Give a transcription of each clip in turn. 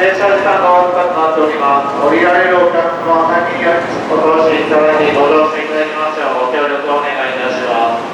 停車時間がわずかとなっております。降りられるお客様は先にお通しいただきご乗車いただきますようご協力をお願いいたします。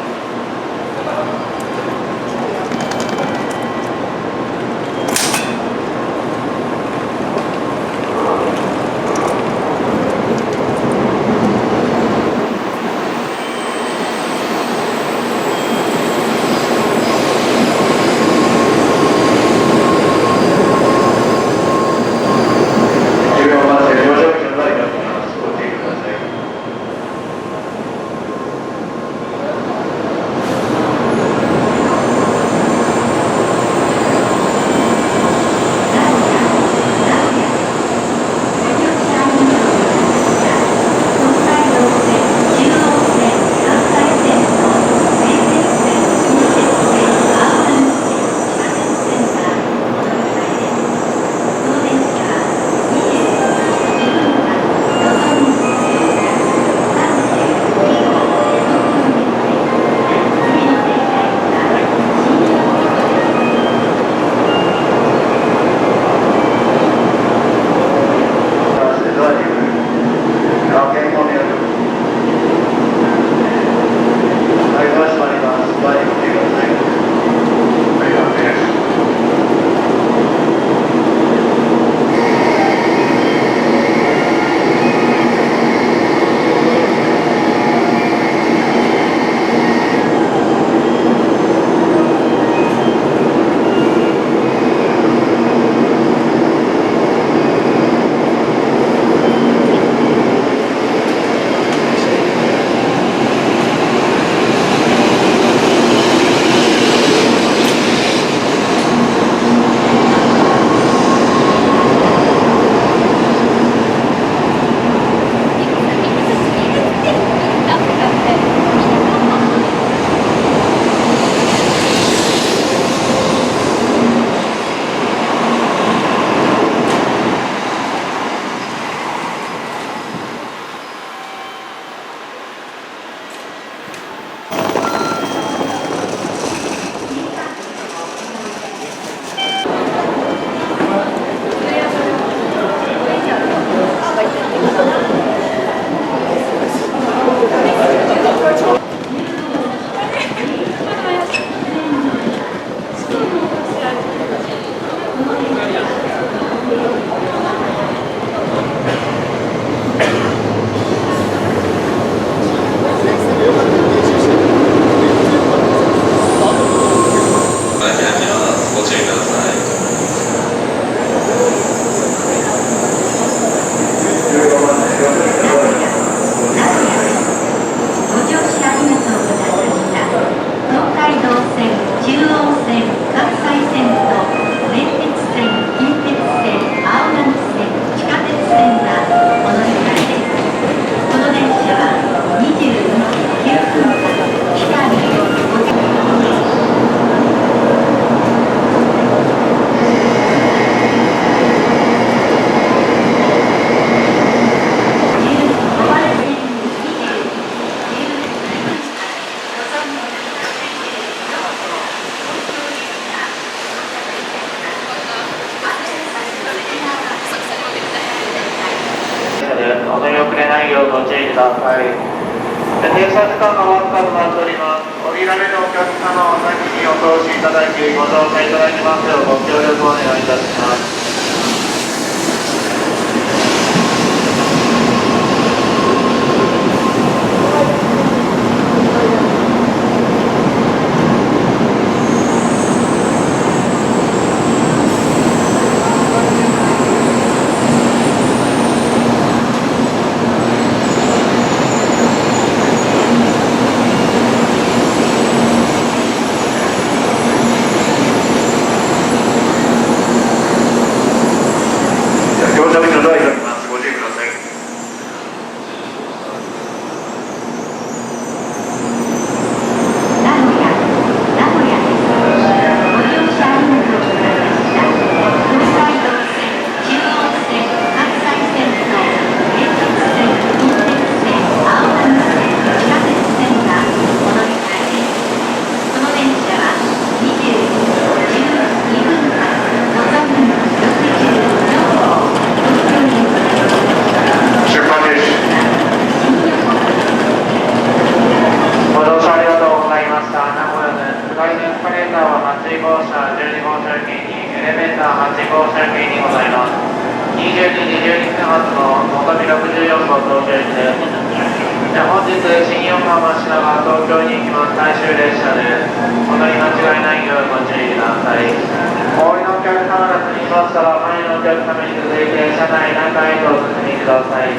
お乗り遅れないようご注意ください。停車時間がわずかとなっております。降りられるお客様は先にお通しいただきご乗車いただきますようご協力をお願いいたします。ター12号車行きにエレベーター8号車行きにございます。22時12分発ののぞみ64号東京行きです。本日新横浜品川東京に行きます最終列車です。お乗り間違いないようご注意ください。お降りのお客様が積みましたら前のお客様に続いて車内中へとお進みください。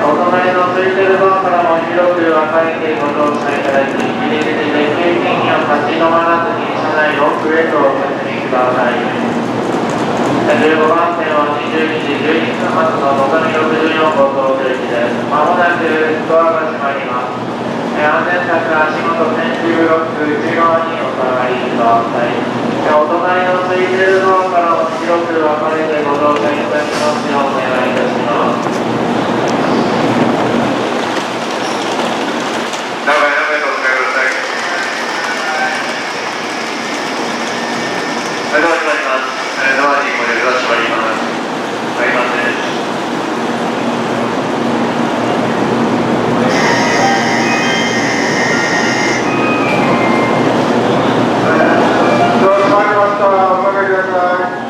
お隣の空いてるドアからも広く分かれてご乗車いただき、ギリギリで急には立ち止まらずに車内奥へとお進みください。15番線は22時12分発ののぞみ64号東京行きです。まもなくドアが閉まります。安全柵足元フェンスブロック内側にお下がりください。お隣の空いてるドアからも広く分かれてご乗車いただきますようお願いいたします。長いとお使いください。ドア閉まります。ドアにこれドア閉まります。入りません。ドア閉まりました。お下がりください。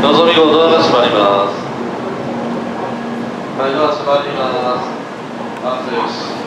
のぞみ号ドアが閉まります。はい、ドア閉まります。安全よし。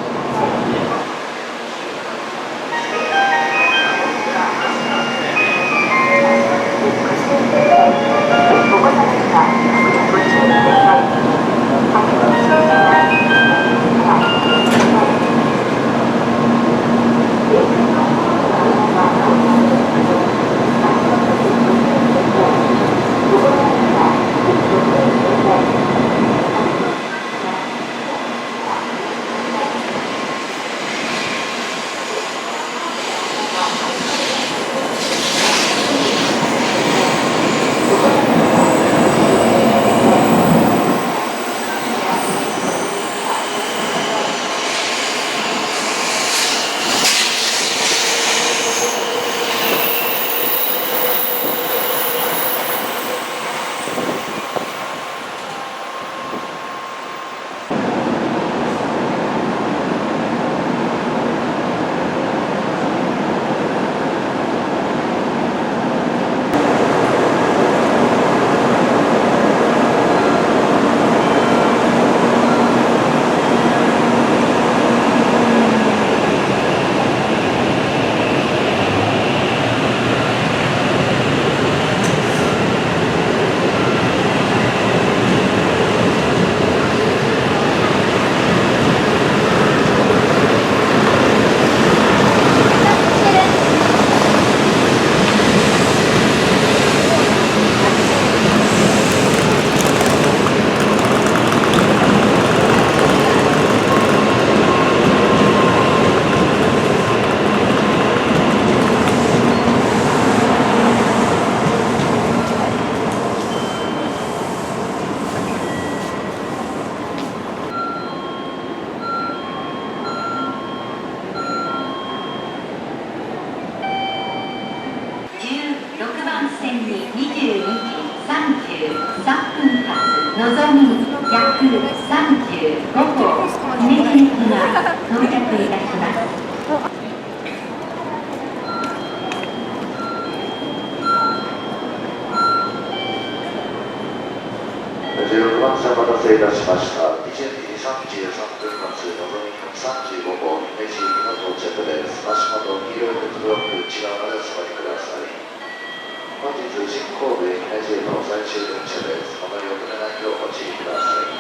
16番線に22時33分発のぞみ135号姫路行きが到着いたします。16番線お待たせいたしました。22時33分発のぞみ135号姫路行きの到着です。足元黄色い鉄ブロック内側までお下がりください。本日新神戸姫路への最終電車です。お乗り遅れないようご注意ください。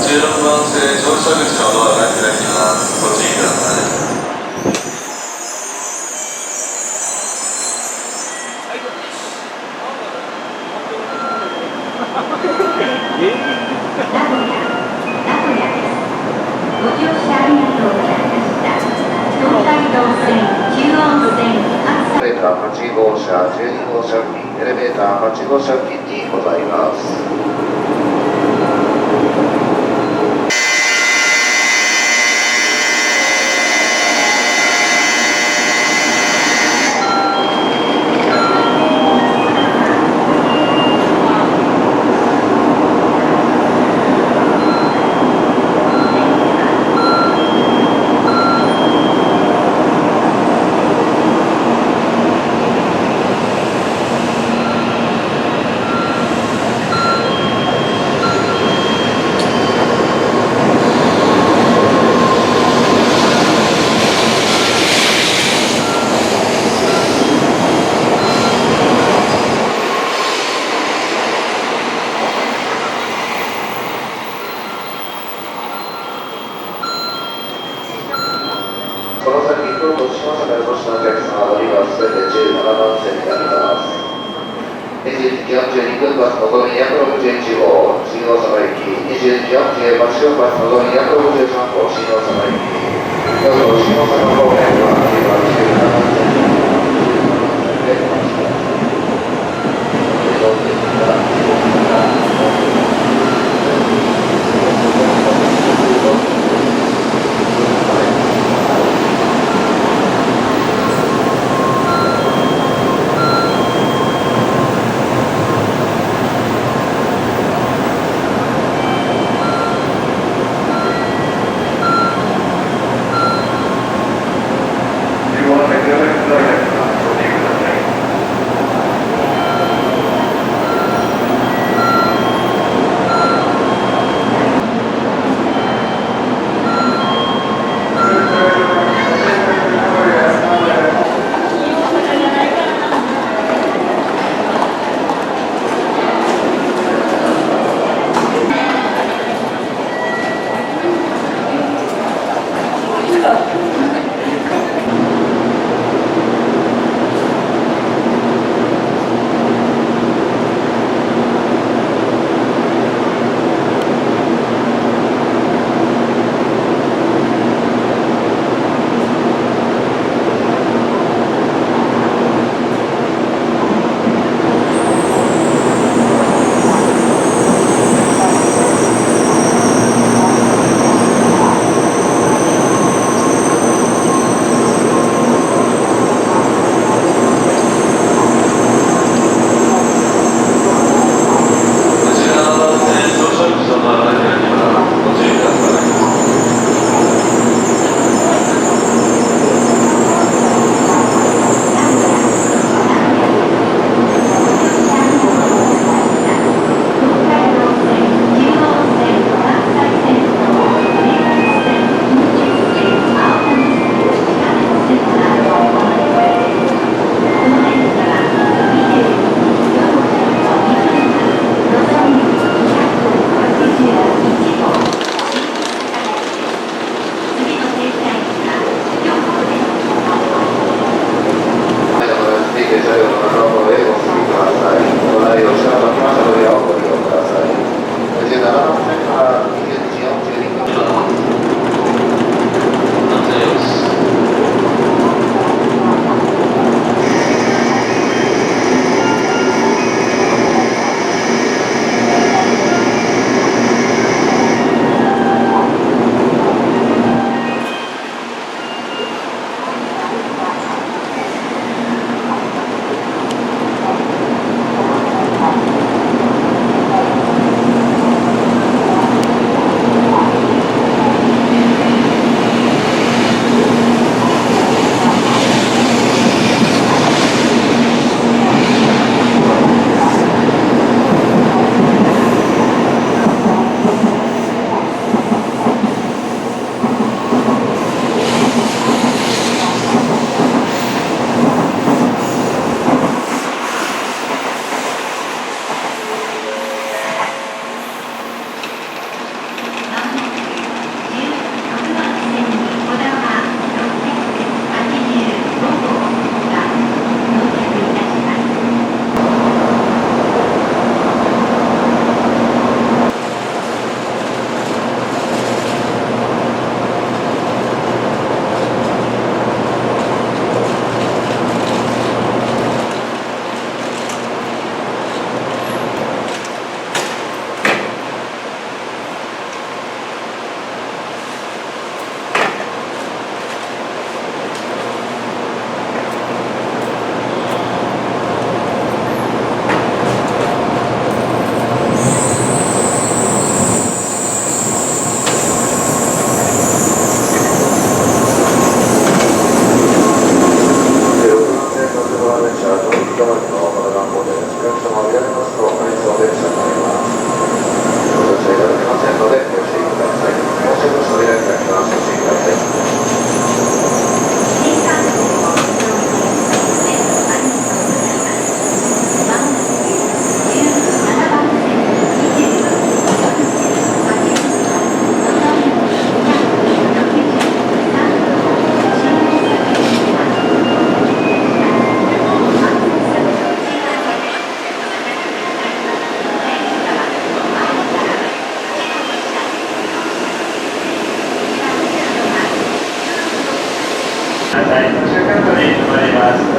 16番線乗車口のドアが開きます。ご注意ください。ご乗車ありがとうございました。東海道線、中央線、エレベーター8号車、12号車付近、エレベーター8号車付近にございます。この先、京都下坂でお越しのお客様乗りはすべて17番線になります。21時42分発のぞみ261号、新大阪行き、21時48分発のぞみ263号、新大阪行き、京都新大阪方面は今17番線になります。で、お待ちください。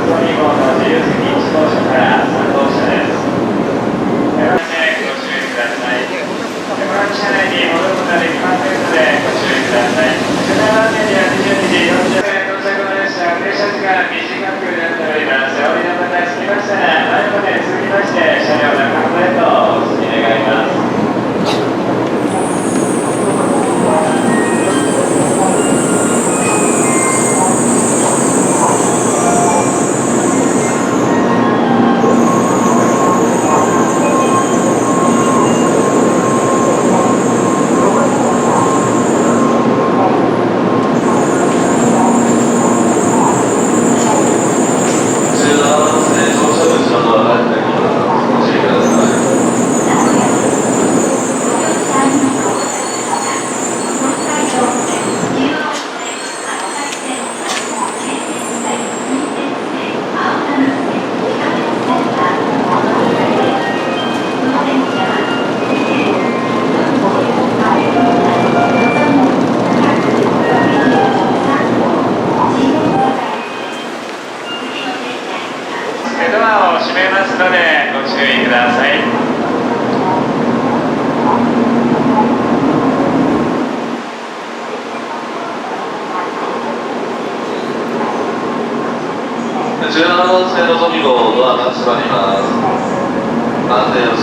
ぞみ号の自由席1号車から3号車です。ご注意ください。この車内に戻ることができませんのでご注意ください。車内番線には22時40分到着の列車、停車時間短くなっております。お降りの方が過ぎましたら前まで続きまして車両の確保へとお進み願います。ドアを閉めますのでご注意ください。17番線のぞみ号ドアが閉まります。安全よし。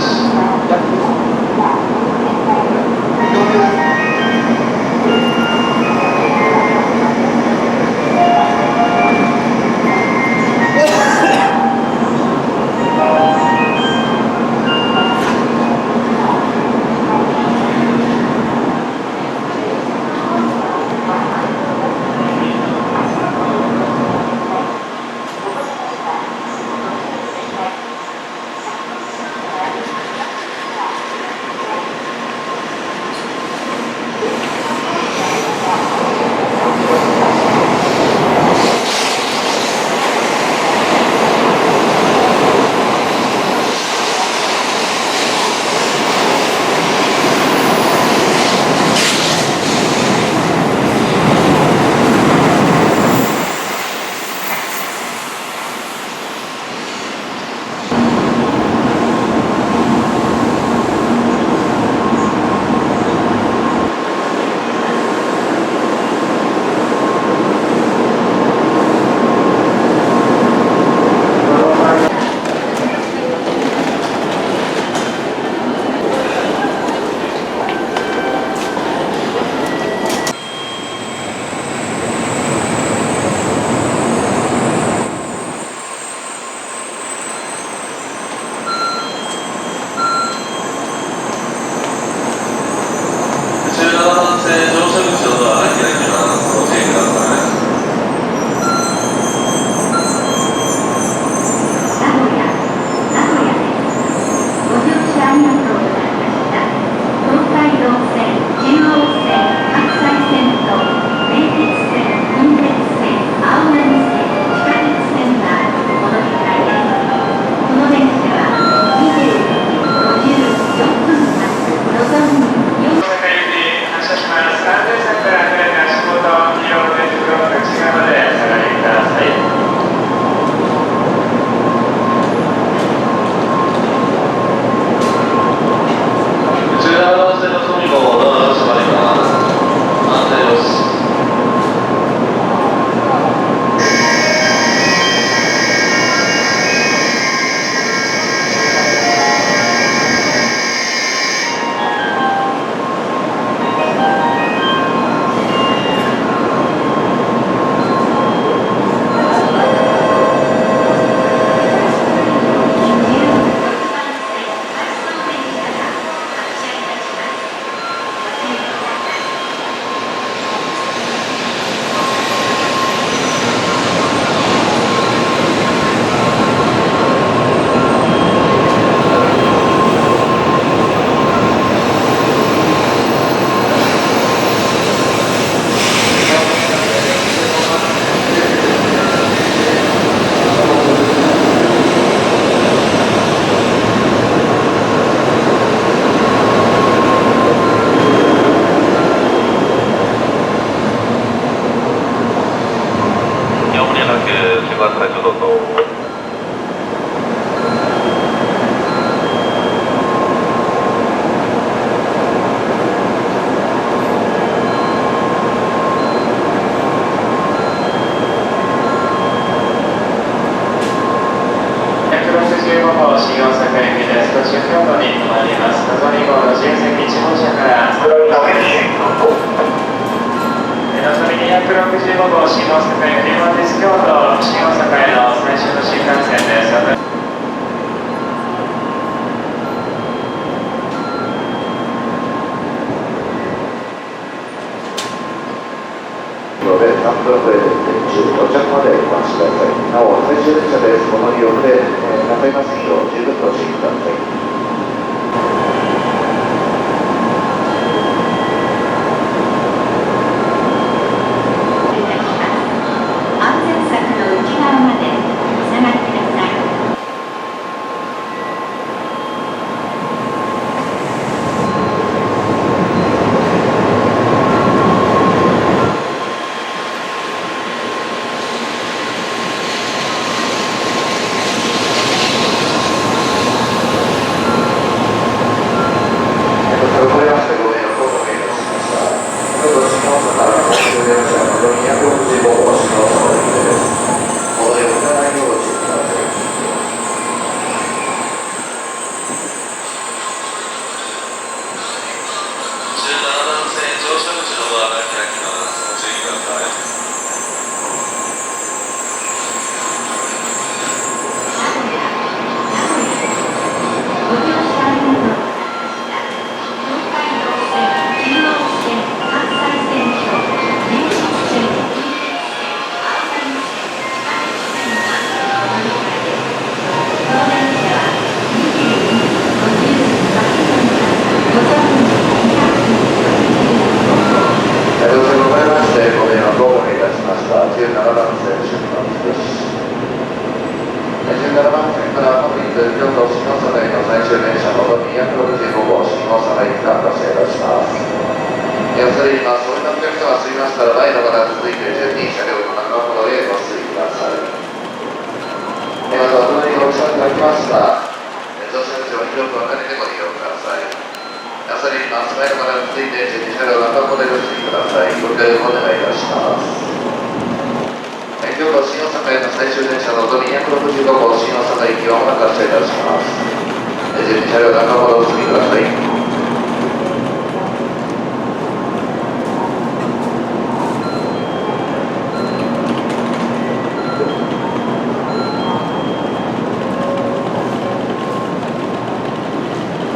4 2 8 9番隊長どうぞ。途中京都に停まります。のぞみ号の自由席1号車からのぞみ265号新大阪行き本日京都新大阪への最終の新幹線です。ので3分遅れで到着までお待ちください。なお、最終電車です。この利用で中山線を十分ご注意ください。安全柵の内側までお下がりください。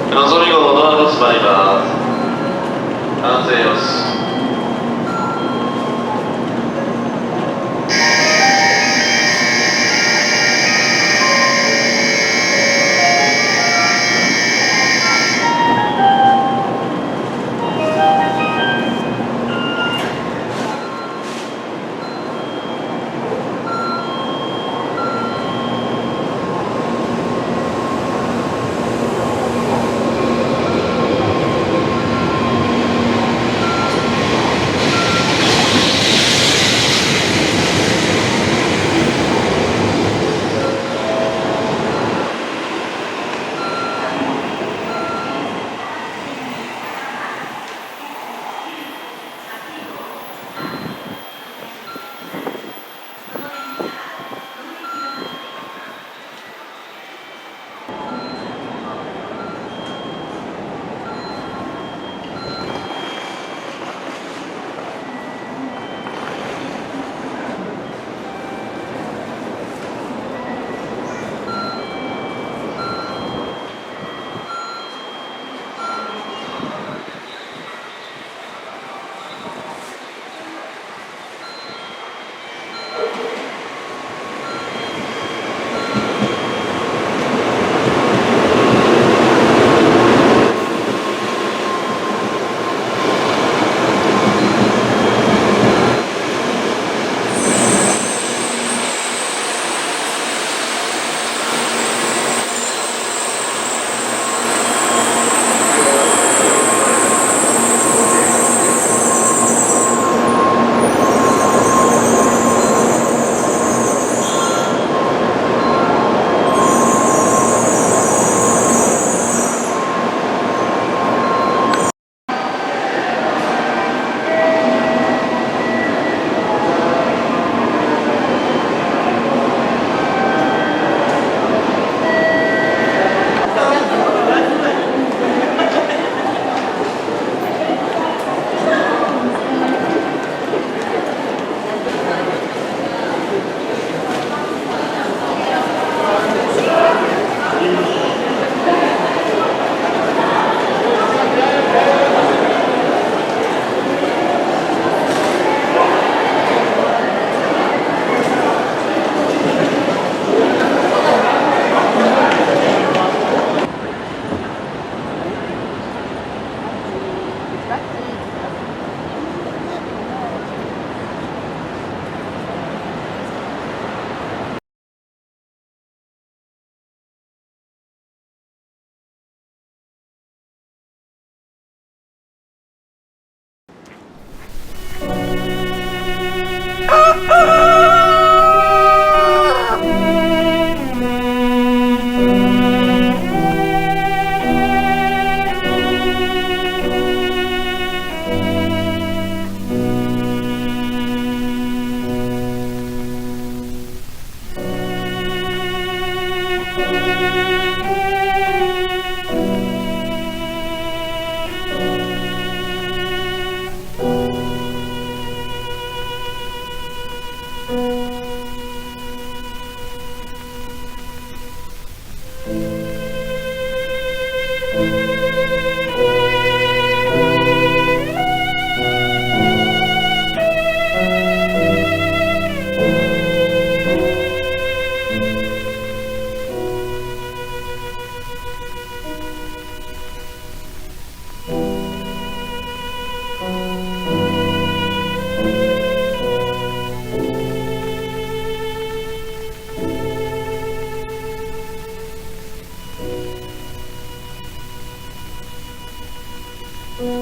のぞみ号のドアが閉まります。安全よし。ご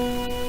す。